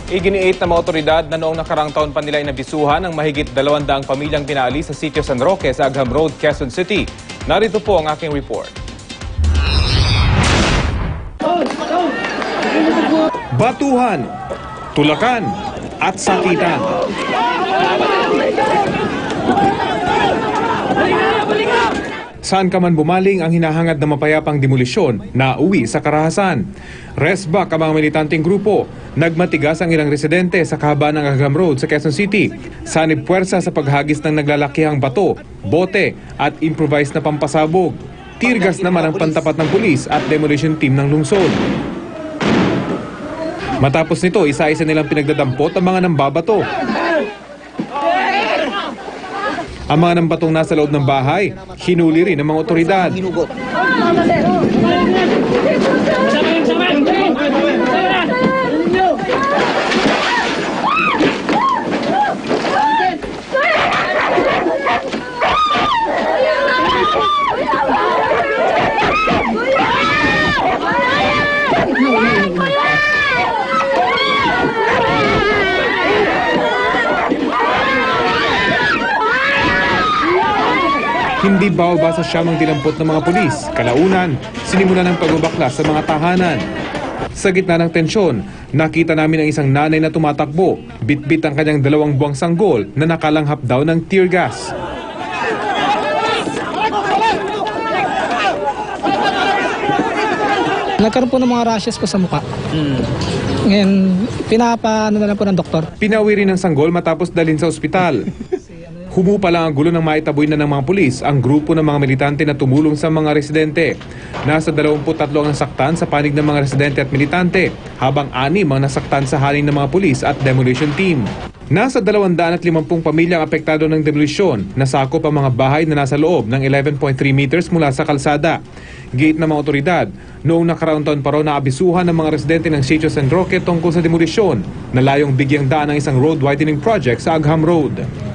Iginiit ng mga otoridad na noong nakarang taon pa nila inabisuhan ang mahigit 200 pamilyang pinaalis sa sitio San Roque sa Agham Road, Quezon City. Narito po ang aking report. Batuhan, tulakan at sakitan. Saan ka man bumaling ang hinahangad na mapayapang demolisyon na uwi sa karahasan. Resback ang mga militanteng grupo. Nagmatigas ang ilang residente sa kahabaan ng Agham Road sa Quezon City. Sanib puwersa sa paghagis ng naglalakihang bato, bote at improvised na pampasabog. Teargas naman ang pantapat ng pulis at demolition team ng lungsod. Matapos nito, isa-isa nilang pinagdadampot ang mga nambabato. Ang mga nambatong nasa loob ng bahay, hinuli rin ng mga otoridad. Hindi bawal-basa siyang dinampot ng mga pulis. Kalaunan, sinimulan ng pagbabaklas sa mga tahanan. Sa gitna ng tensyon, nakita namin ang isang nanay na tumatakbo. Bitbit ang kanyang 2 buwang sanggol na nakalanghap daw ng tear gas. Nagkaroon po ng mga rashes po sa mukha. Ngayon, pinapaano na lang po ng doktor. Pinawi rin ng sanggol matapos dalhin sa ospital. Humupa lang ang gulo ng maitaboy na ng mga pulis ang grupo ng mga militante na tumulong sa mga residente. Nasa 23 ang nasaktan sa panig ng mga residente at militante, habang 6 ang nasaktan sa haling ng mga pulis at demolition team. Nasa 250 pamilyang apektado ng demolisyon, nasakop ang mga bahay na nasa loob ng 11.3 meters mula sa kalsada. Gate ng mga otoridad, noong nakaraang taon pa raw naabisuhan ng mga residente ng sitio San Roque tungkol sa demolisyon na layong bigyang daan ng isang road widening project sa Agham Road.